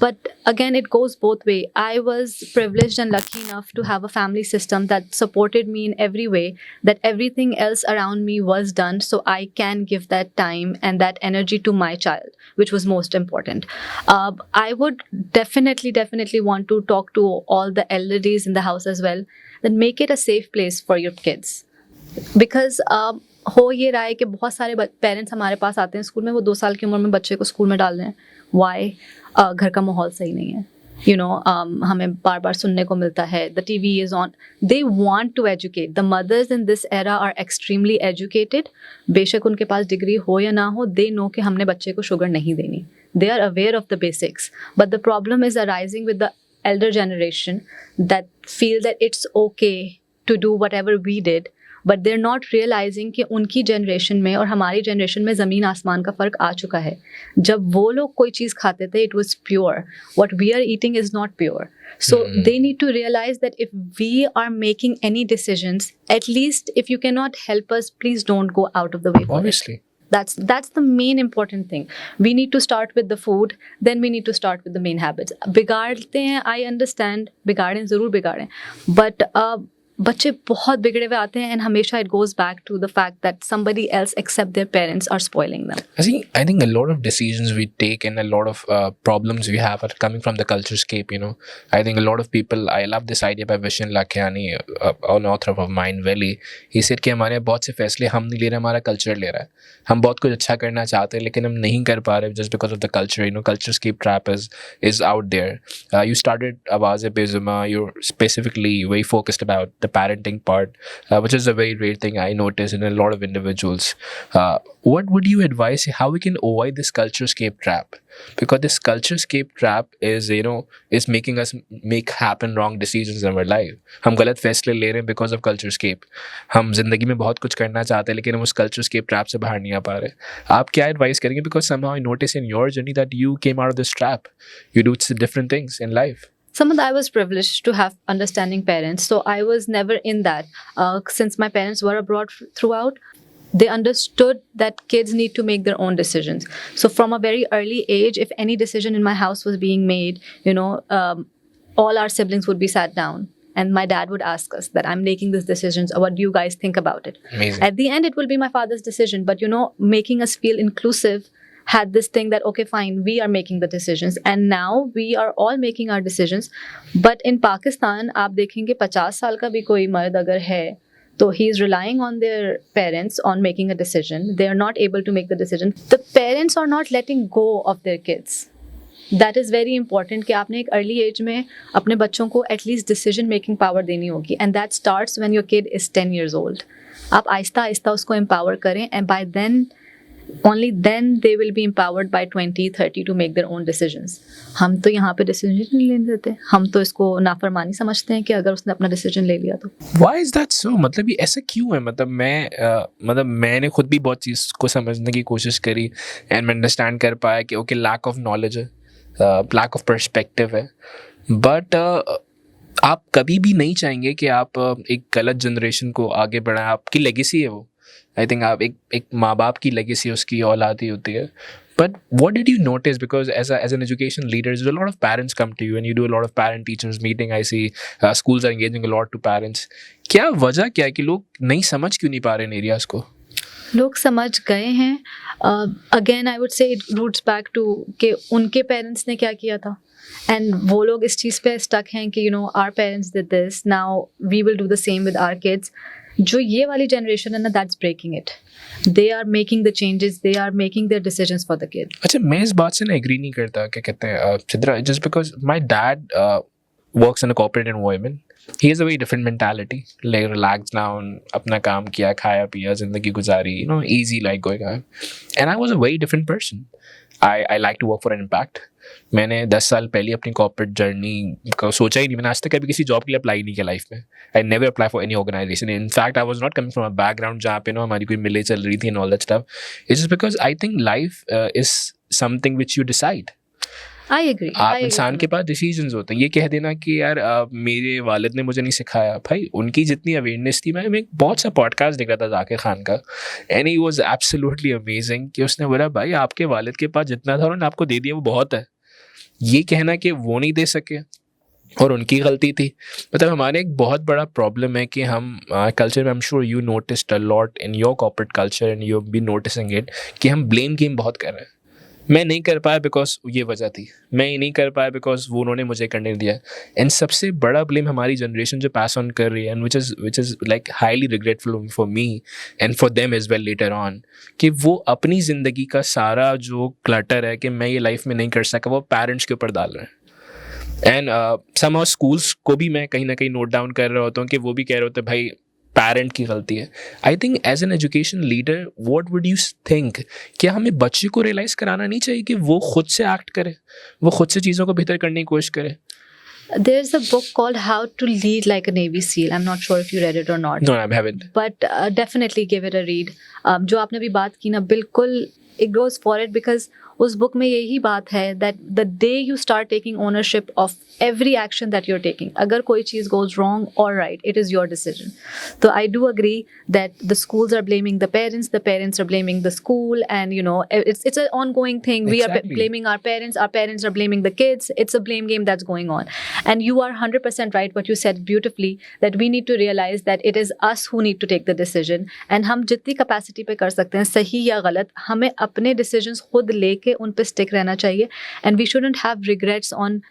But again, it goes both way. I was privileged and lucky enough to have a family system that supported me in every way, that everything else around me was done, so I can give that time and that energy to my child, which was most important. I would definitely want to talk to all the elderlies in the house as well, then make it a safe place for your kids because हो ये रहा है कि बहुत सारे parents हमारे पास आते हैं स्कूल में वो 2 साल की उम्र में बच्चे को स्कूल में डाल रहे हैं वाई घर का माहौल सही नहीं है हमें बार बार सुनने को मिलता है the TV is on they want to educate the mothers in this era are extremely educated बेशक उनके पास डिग्री हो या ना हो दे नो कि हमने बच्चे को शुगर नहीं देनी they are aware of the basics but the problem is arising with the elder generation that feel that it's okay to do whatever we did but they're not realizing कि उनकी generation में और हमारी generation में ज़मीन आसमान का फ़र्क आ चुका है जब वो लोग कोई चीज़ खाते थे it was pure what we are eating is not pure so they need to realize that if we are making any decisions at least if you cannot help us please don't go out of the way for it. obviously That's the main important thing. We need to start with the food, then we need to start with the main habits. बिगाड़ते हैं, I understand, बिगाड़ें ज़रूर बिगाड़ें, but बच्चे बहुत बिगड़े हुए आते हैं and हमेशा it goes back to the fact that somebody else except their parents are spoiling them. I think a lot of decisions we take and a lot of problems we have are coming from the culture scape, I think a lot of people, I love this idea by Vishen Lakhiani, an author of Mind Valley. He said कि हमारे बहुत से फैसले हम नहीं ले रहे हमारा कल्चर ले रहा है हम बहुत कुछ अच्छा करना चाहते हैं लेकिन हम नहीं कर पा रहे just because of the culture, culture scape trap is out there. You started Awaz-e Bezuma, you're specifically very focused about the parenting part, which is a very rare thing I notice in a lot of individuals. What would you advise how we can avoid this culturescape trap? Because this culturescape trap is making us make happen wrong decisions in our life. हम गलत फैसले ले रहे हैं because of culturescape. हम जिंदगी में बहुत कुछ करना चाहते हैं लेकिन हम उस culturescape trap से बाहर नहीं आ पा रहे. आप क्या advice करेंगे? Because somehow I notice in your journey that you came out of this trap. You do different things in life. Samad, I was privileged to have understanding parents, so I was never in that. Since my parents were abroad throughout, they understood that kids need to make their own decisions. So from a very early age, if any decision in my house was being made, all our siblings would be sat down. And my dad would ask us that I'm making these decisions. What do you guys think about it? Amazing. At the end, it will be my father's decision. But, making us feel inclusive had this thing that, okay, fine, we are making the decisions. And now we are all making our decisions. But in Pakistan, आप देखेंगे 50 साल का भी कोई मर्द अगर है, so he is relying on their parents on making a decision. They are not able to make the decision. The parents are not letting go of their kids. That is very important कि आपने एक early age में अपने बच्चों को at least decision making power देनी होगी. And that starts when your kid is 10 years old. आप आहिस्ता आहिस्ता उसको empower करें, and by then, only then they will be empowered by 20, 30 to make their own decisions. हम तो यहाँ पे decision नहीं लेने देते. हम तो इसको नाफरमानी समझते हैं कि अगर उसने अपना decision ले लिया तो. Why is that so? मतलब ये ऐसा क्यों है? मतलब मैंने खुद भी बहुत चीज़ को समझने की कोशिश करी and मैं understand कर पाया कि okay, lack of knowledge है, lack of perspective है, but आप कभी भी नहीं चाहेंगे कि आप एक गलत जनरेशन को आगे बढ़ाएं. आपकी लेगेसी है वो. आई थिंक आप एक माँ बाप की लेगेसी उसकी औलाद ही होती है. But what did you notice? Because as an education leader, a lot of parents come to you and you do a lot of parent teachers meeting. I see schools are engaging a lot to parents. क्या वजह क्या है कि लोग नहीं समझ क्यों नहीं पा रहे इन एरियाज को? लोग समझ गए हैं. Again I would say it roots back to कि उनके पेरेंट्स ने क्या किया था, एंड वो लोग इस चीज़ पे स्टक हैं कि our parents did this, now we will do the same with our kids. जो ये वाली जनरेशन है ना, that's breaking it. They are making the changes, they are making their decisions for the kid. अच्छा, मैं इस बात से ना एग्री नहीं करता. क्या कहते हैं Sidra, just because my dad works in a corporate environment. He has a very different mentality. Like relaxed down, अपना काम किया, खाया पिया, जिंदगी गुजारी, easy like going on. And I was a very different person. I like to work for an impact. मैंने 10 साल पहले अपनी कॉर्पोरेट जर्नी का सोचा ही नहीं. मैंने आज तक कभी किसी जॉब के लिए अप्लाई नहीं किया लाइफ में. I never apply for any organisation. In fact I was not coming from a background जहाँ पे हमारी कोई मिले चल रही थी and all that stuff. It's just because I think life is something which you decide. I agree. आप इंसान के पास डिसीजंस होते हैं. ये कह देना कि यार मेरे वालिद ने मुझे नहीं सिखाया, भाई उनकी जितनी अवेयरनेस थी. मैं एक बहुत सा पॉडकास्ट देख रहा था जाकिर खान का, and he was absolutely amazing कि उसने बोला भाई आपके वालिद के पास जितना था उन्होंने आपको दे दिया वो बहुत है. ये कहना कि वो नहीं दे सके और उनकी गलती थी, मतलब हमारे एक बहुत बड़ा प्रॉब्लम है कि हम कल्चर में, I am sure you noticed a lot in your corporate culture and you have been noticing it, कि हम ब्लेम गेम बहुत कर रहे हैं. मैं नहीं कर पाया बिकॉज ये वजह थी, मैं ये नहीं कर पाया बिकॉज वो उन्होंने मुझे करने दिया. एंड सबसे बड़ा ब्लेम हमारी जनरेशन जो पास ऑन कर रही है, and which is like highly regretful for me and for them as well later on, कि वो अपनी ज़िंदगी का सारा जो क्लटर है कि मैं ये लाइफ में नहीं कर सका, वो पेरेंट्स के ऊपर डाल रहे हैं. एंड समहाउ स्कूल्स को भी मैं कहीं ना कहीं नोट डाउन कर रहा होता हूँ कि वो भी कह रहे होते हैं भाई पेरेंट की गलती है. I think as an education leader what would you think, क्या हमें बच्चे को रियलाइज़ कराना नहीं चाहिए कि वो खुद से एक्ट करे, वो खुद से चीज़ों को बेहतर करने की कोशिश करे? There's a book called How to Lead Like a Navy SEAL. I'm not sure if you read it or not. No, I haven't. But definitely give it a read. जो आपने भी बात की ना, बिल्कुल it goes for it, because उस book में यही बात है that the day you start taking ownership of every action that you're taking, अगर कोई चीज़ goes wrong or right, it is your decision. So I do agree that the schools are blaming the parents are blaming the school, and it's an ongoing thing. Exactly. We are blaming our parents are blaming the kids. It's a blame game that's going on. And you are 100% right what you said beautifully, that we need to realize that it is us who need to take the decision. And हम जितनी capacity पे कर सकते हैं, सही या गलत, हमें अपने decisions खुद लेके उन पे स्टिक रहना चाहिए. And we shouldn't have regrets on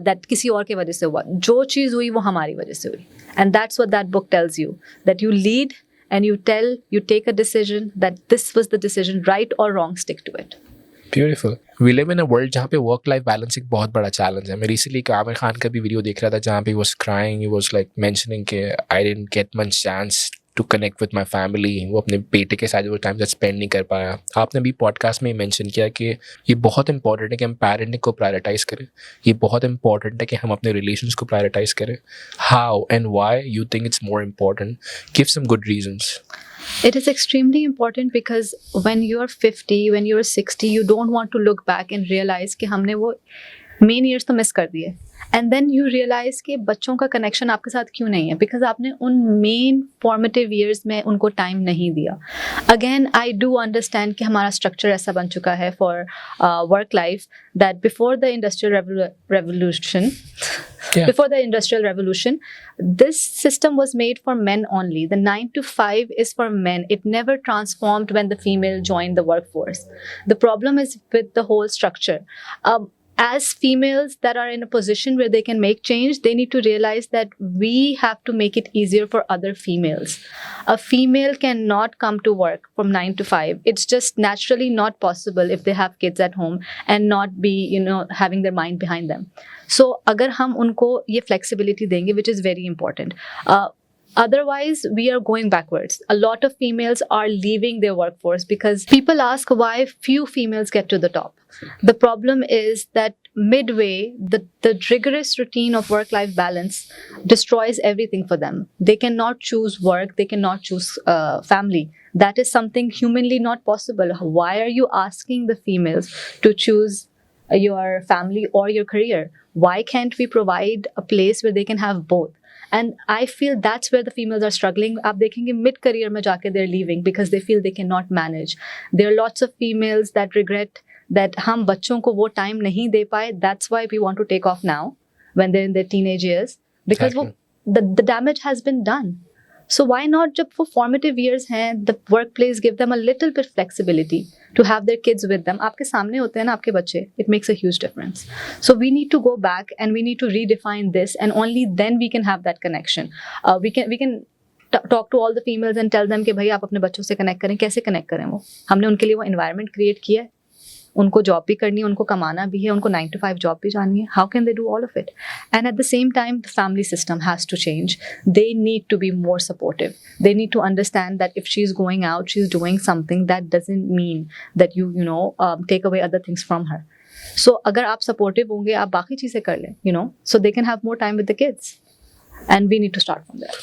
that किसी और के वजह से हुआ. जो चीज़ हुई वो हमारी वजह से हुई. And that's what that book tells you, that you lead and you take a decision that this was the decision, right or wrong, stick to it. Beautiful. We live in a world जहाँ पे work life balance एक बहुत बड़ा challenge है. मैं recently एक आमिर खान का भी वीडियो देख रहा था जहाँ पे was crying, he was like mentioning कि I didn't get much chance to connect with my family. वो अपने बेटे के साथ वो टाइम स्पेंड नहीं कर पाया. आपने भी पॉडकास्ट में मेंशन किया कि ये बहुत इंपॉर्टेंट है कि हम पेरेंटिंग को प्रायोरिटाइज करें. ये बहुत इंपॉर्टेंट है कि हम अपने रिलेशंस को प्रायोरिटाइज करें. How and why you think it's more important? Give some good reasons. It is extremely important because when you're 50, when you're 60, you don't want to look back and realize कि हमने वो main years तो miss कर दिए. And then you realise कि बच्चों का connection आपके साथ क्यों नहीं है, बिकॉज आपने उन मेन फॉर्मेटिव ईयर्स में उनको टाइम नहीं दिया. अगेन आई डू अंडरस्टैंड कि हमारा स्ट्रक्चर ऐसा बन चुका है for work life that before the industrial revolution before the industrial revolution, this system was made for men only. The 9 to 5 is for men. It never transformed when the female joined the workforce. The problem is with the whole structure. As females that are in a position where they can make change, they need to realize that we have to make it easier for other females. A female cannot come to work from 9 to 5. It's just naturally not possible if they have kids at home and not be, having their mind behind them. So अगर हम उनको ये flexibility देंगे, which is very important. Otherwise, we are going backwards. A lot of females are leaving their workforce because people ask why few females get to the top. The problem is that midway, the rigorous routine of work-life balance destroys everything for them. They cannot choose work. They cannot choose family. That is something humanly not possible. Why are you asking the females to choose your family or your career? Why can't we provide a place where they can have both? And I feel that's where the females are struggling. आप देखेंगे mid career में जाके they're leaving because they feel they cannot manage. There are lots of females that regret that हम बच्चों को वो time नहीं दे पाए. That's why we want to take off now when they're in their teenage years because the damage has been done. So why not जब वो formative years हैं, the workplace give them a little bit flexibility to have their kids with them. आपके सामने होते हैं ना आपके बच्चे. It makes a huge difference. So we need to go back and we need to redefine this, and only then we can have that connection. We can talk to all the females and tell them कि भाई आप अपने बच्चों से connect करें. कैसे connect करें वो? हमने उनके लिए वो environment create किया है. उनको जॉब भी करनी है, उनको कमाना भी है, उनको 9 to 5 जॉब भी जानी है. How can they do all of it? And at the same time the family system has to change. They need to be more supportive. They need to understand that if she is going out, she is doing something, that doesn't mean that you take away other things from her. So अगर आप supportive होंगे, आप बाकी चीज़ें कर लें, so they can have more time with the kids. And we need to start from there.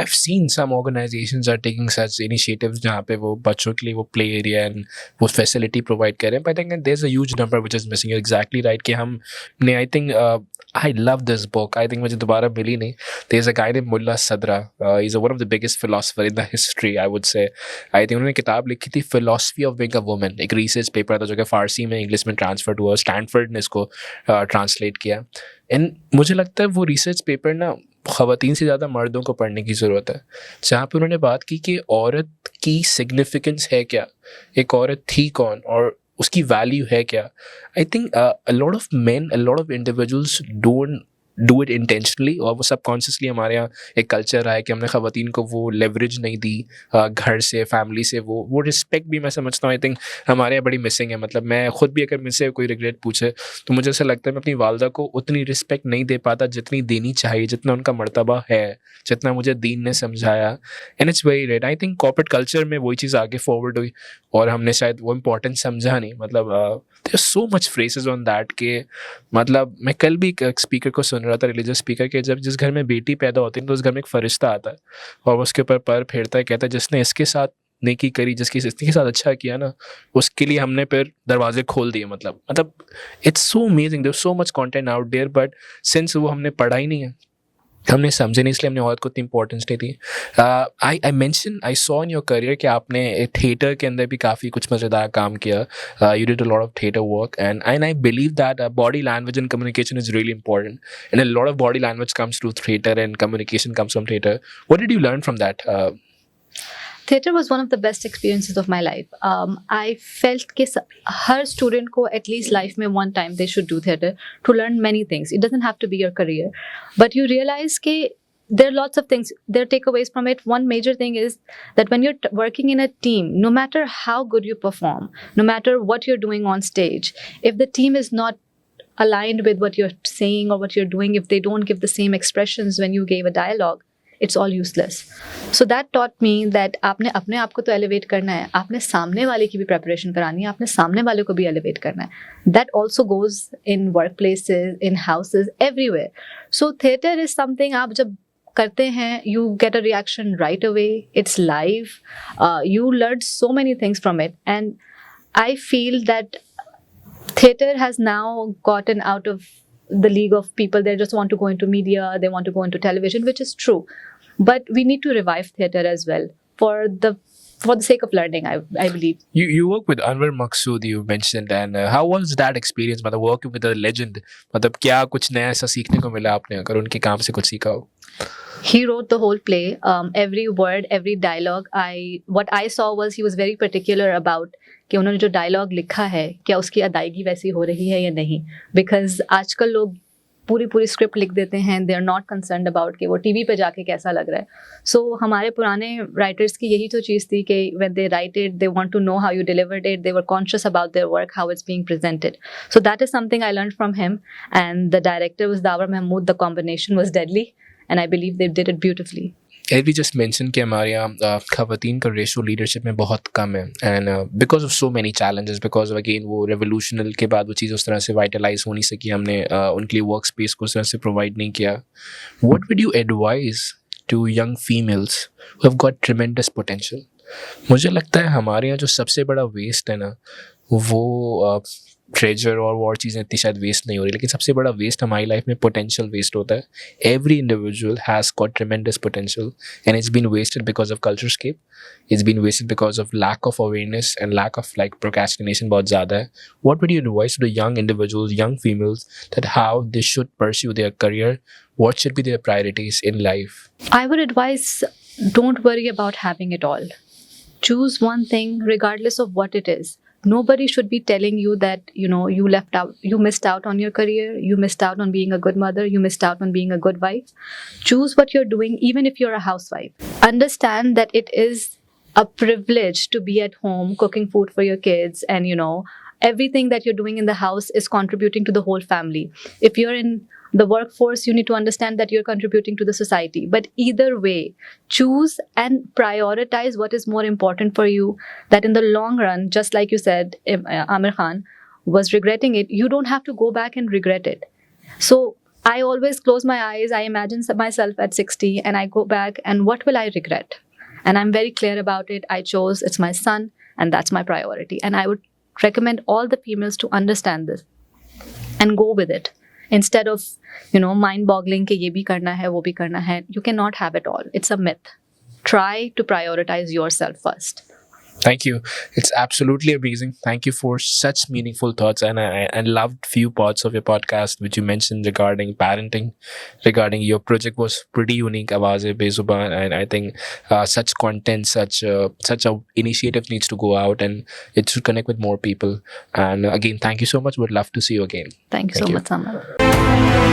I've seen some organizations are taking such initiatives जहाँ पे वो बच्चों के लिए वो play area and वो facility provide कर रहे हैं. But I think there's a huge number which is missing. You're exactly right कि हमने I think I love this book. I think मुझे दोबारा मिली नहीं. There's a guy named Mullah Sadra. He's one of the biggest philosopher in the history, I would say. I think उन्होंने किताब लिखी थी Philosophy of Being a Woman. एक research paper था जो कि फारसी में इंग्लिश में ट्रांसफर हुआ. स्टैनफोर्ड ने इसको ट्रांसलेट किया. एंड मुझे लगता है वो रिसर्च पेपर ना ख़वातीन से ज़्यादा मर्दों को पढ़ने की ज़रूरत है. जहाँ पे उन्होंने बात की कि औरत की सिग्निफिकेंस है क्या, एक औरत थी कौन और उसकी वैल्यू है क्या. I think a lot of main, a lot of individuals don't do it intentionally, और वो सबकॉन्शियसली हमारे यहाँ एक कल्चर रहा है कि हमने ख़वातीन को वो लेवरेज नहीं दी घर से, फैमिली से. वो रिस्पेक्ट भी मैं समझता हूँ आई थिंक हमारे यहाँ बड़ी मिसिंग है. मतलब मैं ख़ुद भी अगर मुझसे कोई रिग्रेट पूछे तो मुझे ऐसा लगता है मैं अपनी वालदा को उतनी रिस्पेक्ट नहीं दे पाता जितनी देनी चाहिए, जितना उनका मर्तबा है, जितना मुझे दीन ने समझाया. And it's very rate. I think corporate culture में वही चीज़ आगे फॉरवर्ड हुई और हमने शायद वो इम्पोर्टेंस समझा नहीं. मतलब there so much phrases on that के मतलब मैं कल भी एक स्पीकर को सुन रहा था, रिलीजियस स्पीकर के, जब जिस घर में बेटी पैदा होती है तो उस घर में एक फरिश्ता आता है और उसके ऊपर पर फेरता है, कहता है जिसने इसके साथ नेकी करी, इसके साथ अच्छा किया ना, उसके लिए हमने फिर दरवाजे खोल दिए. मतलब it's so amazing. There so much content out there, but since वो हमने पढ़ा ही नहीं है, हमने समझे नहीं, इसलिए हमने औरत को इतनी इंपॉर्टेंस नहीं दी. I saw in your career कि आपने थिएटर के अंदर भी काफ़ी कुछ मज़ेदार काम किया. You did a lot of theatre work and I believe that body language and communication is really important, and a lot of body language comes through theatre and communication comes from theatre. What did you learn from that? Theatre was one of the best experiences of my life. I felt कि हर student को at least life में one time they should do theatre to learn many things. It doesn't have to be your career, but you realize कि there are lots of things. There are takeaways from it. One major thing is that when you're working in a team, no matter how good you perform, no matter what you're doing on stage, if the team is not aligned with what you're saying or what you're doing, if they don't give the same expressions when you gave a dialogue, it's all useless. So that taught me that आपने अपने आप को तो elevate करना है, आपने सामने वाले की भी preparation करानी है, आपने सामने वाले को भी elevate करना है. That also goes in workplaces, in houses, everywhere. So theatre is something आप जब करते हैं, you get a reaction right away. It's live. You learn so many things from it, and I feel that theatre has now gotten out of the league of people that just want to go into media, they want to go into television, which is true. But we need to revive theatre as well for the sake of learning, I believe. You work with Anwar Maqsood, you mentioned, and how was that experience? मतलब working with a legend, मतलब क्या कुछ नया ऐसा सीखने को मिला आपने अगर उनके काम से कुछ सीखा हो? He wrote the whole play. Every word, every dialogue. What I saw was he was very particular about कि उन्होंने जो dialogue लिखा है क्या उसकी अदायगी वैसी हो रही है या नहीं. Because आजकल लोग पूरी स्क्रिप्ट लिख देते हैं. They are not concerned about कि वो टीवी पे जाके कैसा लग रहा है. So हमारे पुराने writers की यही तो चीज़ थी कि when they write it, they want to know how you delivered it. They were conscious about their work, how it's being presented. So that is something I learned from him. And the director was Dawar Mahmood. The combination was deadly. And I believe they did it beautifully. As we just mentioned कि हमारे यहाँ खवातीन का ratio leadership में बहुत कम है, and because of so many challenges, because of again वो रेवोल्यूशनल के बाद वो चीज़ उस तरह से वाइटलाइज हो नहीं सकी, हमने उनके लिए वर्क स्पेस को उस तरह से प्रोवाइड नहीं किया. What would you advise to young females who have got tremendous potential? मुझे लगता है हमारे यहाँ जो सबसे बड़ा वेस्ट है ना, वो ट्रेजर और वो चीज़ें इतनी शायद वेस्ट नहीं हो रही, लेकिन सबसे बड़ा वेस्ट हमारी लाइफ में पोटेंशियल वेस्ट होता है. Every individual has got tremendous potential and it's been wasted because of culturescape, it's been wasted because of lack of awareness and lack of like procrastination बहुत ज़्यादा है. What would you advise to the young individuals, young females, that how they should pursue their career, what should be their priorities in life? I would advise, don't worry about having it all. Choose one thing regardless of what it is. Nobody should be telling you that, you left out, you missed out on your career, you missed out on being a good mother, you missed out on being a good wife. Choose what you're doing, even if you're a housewife. Understand that it is a privilege to be at home cooking food for your kids, and, everything that you're doing in the house is contributing to the whole family. If you're in the workforce, you need to understand that you're contributing to the society. But either way, choose and prioritize what is more important for you, that in the long run, just like you said, Amir Khan was regretting it, you don't have to go back and regret it. So I always close my eyes, I imagine myself at 60 and I go back and what will I regret? And I'm very clear about it. I chose, it's my son, and that's my priority. And I would recommend all the females to understand this and go with it. Instead of, mind-boggling कि ये भी करना है, वो भी करना है. You cannot have it all. It's a myth. Try to prioritize yourself first. Thank you. It's absolutely amazing. Thank you for such meaningful thoughts. And I loved few parts of your podcast which you mentioned regarding parenting, regarding your project was pretty unique, Awaaz-e Bezuban, and I think such content, such a initiative needs to go out and it should connect with more people. And again, thank you so much. Would love to see you again. Thank you so much, Samar.